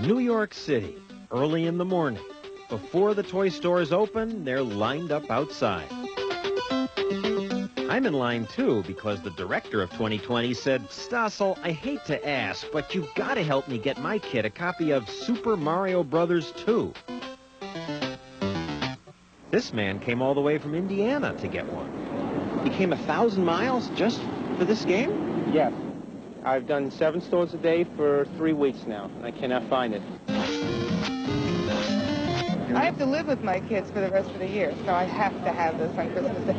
New York City, early in the morning. Before the toy stores open, they're lined up outside. I'm in line, too, because the director of 2020 said, "Stossel, I hate to ask, but you've got to help me get my kid a copy of Super Mario Brothers 2. This man came all the way from Indiana to get one. He came 1,000 miles just for this game? Yes. I've done 7 stores a day for 3 weeks now. I cannot find it. I have to live with my kids for the rest of the year, so I have to have this on Christmas Day.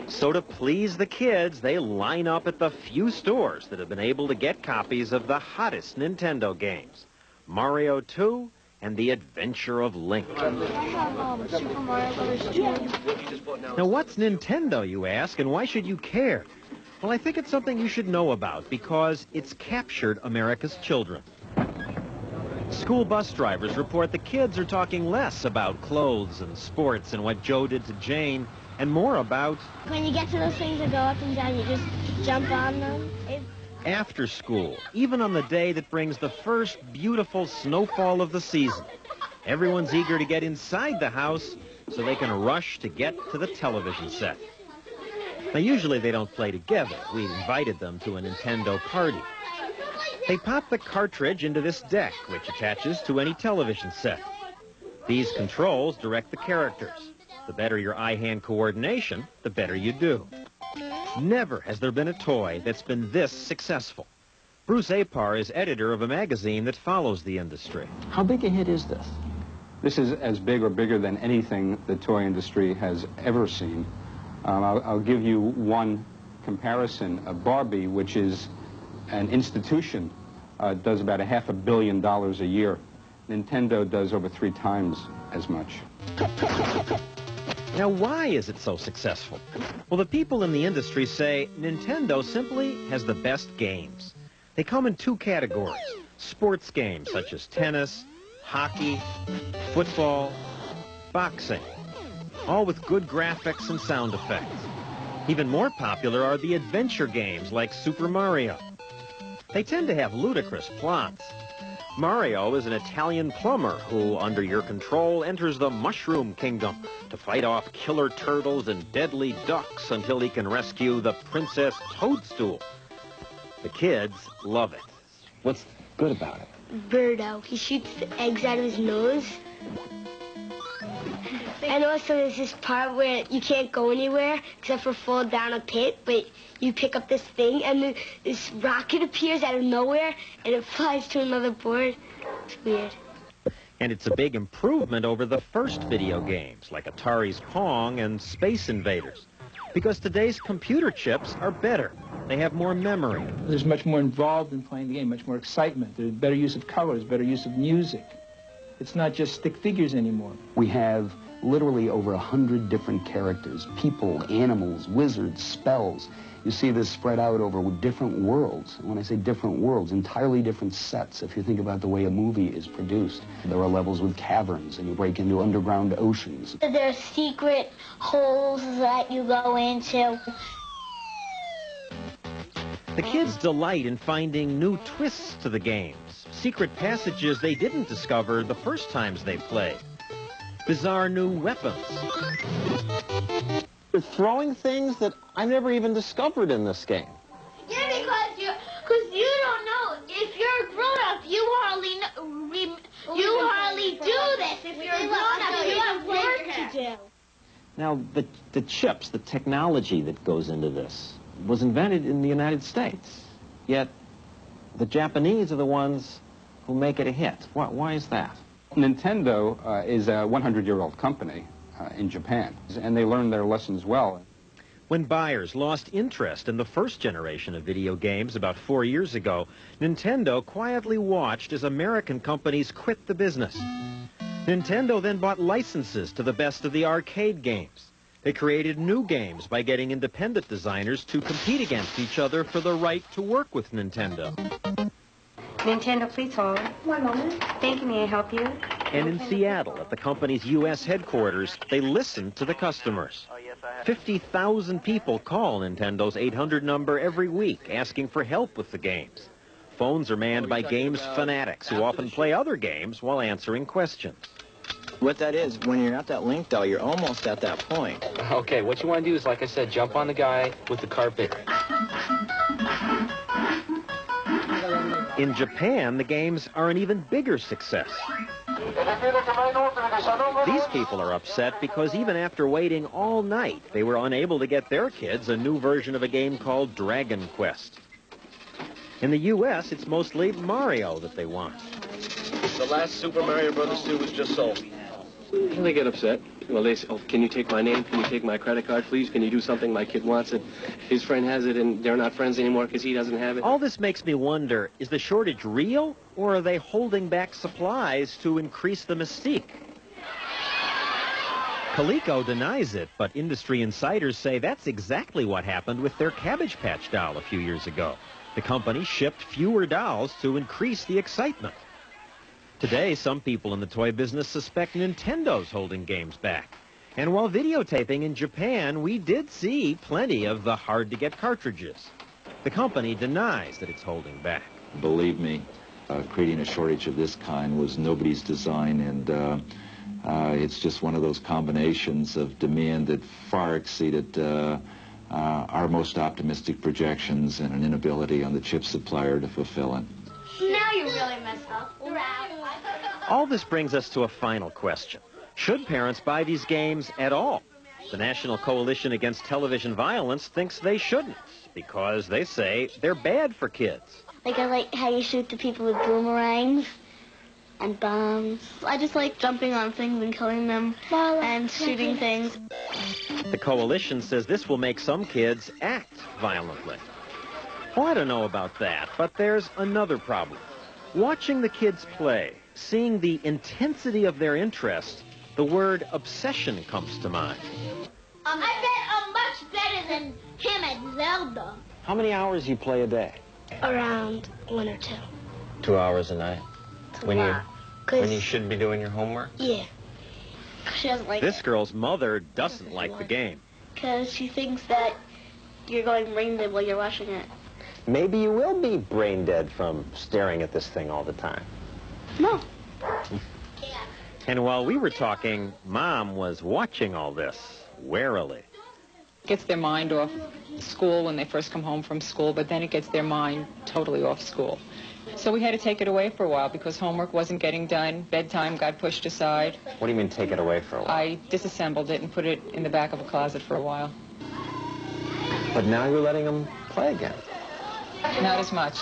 So to please the kids, they line up at the few stores that have been able to get copies of the hottest Nintendo games, Mario 2 and The Adventure of Link. I have Super Mario Brothers 2. Now, what's Nintendo, you ask, and why should you care? Well, I think it's something you should know about because it's captured America's children. School bus drivers report the kids are talking less about clothes and sports and what Joe did to Jane, and more about... When you get to those things that go up and down, you just jump on them. After school, even on the day that brings the first beautiful snowfall of the season. Everyone's eager to get inside the house so they can rush to get to the television set. Now, usually they don't play together. We invited them to a Nintendo party. They pop the cartridge into this deck, which attaches to any television set. These controls direct the characters. The better your eye-hand coordination, the better you do. Never has there been a toy that's been this successful. Bruce Apar is editor of a magazine that follows the industry. How big a hit is this? This is as big or bigger than anything the toy industry has ever seen. I'll give you one comparison. Barbie, which is an institution, does about $500 million a year. Nintendo does over 3 times as much. Now, why is it so successful? Well, the people in the industry say Nintendo simply has the best games. They come in 2 categories. Sports games such as tennis, hockey, football, boxing, all with good graphics and sound effects. Even more popular are the adventure games like Super Mario. They tend to have ludicrous plots. Mario is an Italian plumber who, under your control, enters the Mushroom Kingdom to fight off killer turtles and deadly ducks until he can rescue the Princess Toadstool. The kids love it. What's good about it? Birdo. He shoots the eggs out of his nose. And also there's this part where you can't go anywhere except for fall down a pit, but you pick up this thing and then this rocket appears out of nowhere and it flies to another board. It's weird. And it's a big improvement over the first video games like Atari's Pong and Space Invaders, because today's computer chips are better. They have more memory. There's much more involved in playing the game, much more excitement. There's better use of colors, better use of music. It's not just stick figures anymore. We have literally over 100 different characters, people, animals, wizards, spells. You see this spread out over different worlds. When I say different worlds, entirely different sets. If you think about the way a movie is produced, there are levels with caverns, and you break into underground oceans. There are secret holes that you go into. The kids delight in finding new twists to the games, secret passages they didn't discover the first times they played, bizarre new weapons. You're throwing things that I never even discovered in this game. Yeah, because you don't know. If you're a grown-up, you hardly do this. If you're a grown-up, you have work to do. Now, the chips, the technology that goes into this, was invented in the United States. Yet, the Japanese are the ones who make it a hit. Why is that? Nintendo is a 100-year-old company in Japan, and they learned their lessons well. When buyers lost interest in the first generation of video games about 4 years ago, Nintendo quietly watched as American companies quit the business. Nintendo then bought licenses to the best of the arcade games. They created new games by getting independent designers to compete against each other for the right to work with Nintendo. Nintendo, please hold. One moment. Thank you. May I help you? And in Seattle, at the company's U.S. headquarters, they listened to the customers. 50,000 people call Nintendo's 800 number every week asking for help with the games. Phones are manned by games fanatics who often play other games while answering questions. What that is, when you're at that link, though, you're almost at that point. Okay, what you want to do is, like I said, jump on the guy with the carpet. In Japan, the games are an even bigger success. These people are upset because even after waiting all night, they were unable to get their kids a new version of a game called Dragon Quest. In the U.S., it's mostly Mario that they want. The last Super Mario Brothers 2 was just sold. Well, they get upset. Well, they say, oh, can you take my name? Can you take my credit card, please? Can you do something? My kid wants it. His friend has it, and they're not friends anymore because he doesn't have it. All this makes me wonder, is the shortage real, or are they holding back supplies to increase the mystique? Coleco denies it, but industry insiders say that's exactly what happened with their Cabbage Patch doll a few years ago. The company shipped fewer dolls to increase the excitement. Today, some people in the toy business suspect Nintendo's holding games back. And while videotaping in Japan, we did see plenty of the hard-to-get cartridges. The company denies that it's holding back. Believe me, creating a shortage of this kind was nobody's design, and it's just one of those combinations of demand that far exceeded our most optimistic projections and an inability on the chip supplier to fulfill it. Now you really messed up. All this brings us to a final question. Should parents buy these games at all? The National Coalition Against Television Violence thinks they shouldn't because they say they're bad for kids. Like, I like how you shoot the people with boomerangs and bombs. I just like jumping on things and killing them and shooting things. The coalition says this will make some kids act violently. Well, I don't know about that, but there's another problem. Watching the kids play, seeing the intensity of their interest, the word obsession comes to mind. I bet I'm much better than him at Zelda. How many hours you play a day? Around 1 or 2. 2 hours a night. When you should be doing your homework? Yeah. She doesn't like This it. girl's mother doesn't like the game. Because she thinks that you're going brain dead while you're watching it. Maybe you will be brain dead from staring at this thing all the time. No. And while we were talking, Mom was watching all this warily. Gets their mind off school when they first come home from school, but then it gets their mind totally off school. So we had to take it away for a while because homework wasn't getting done, bedtime got pushed aside. What do you mean take it away for a while? I disassembled it and put it in the back of a closet for a while. But now you're letting them play again. Not as much.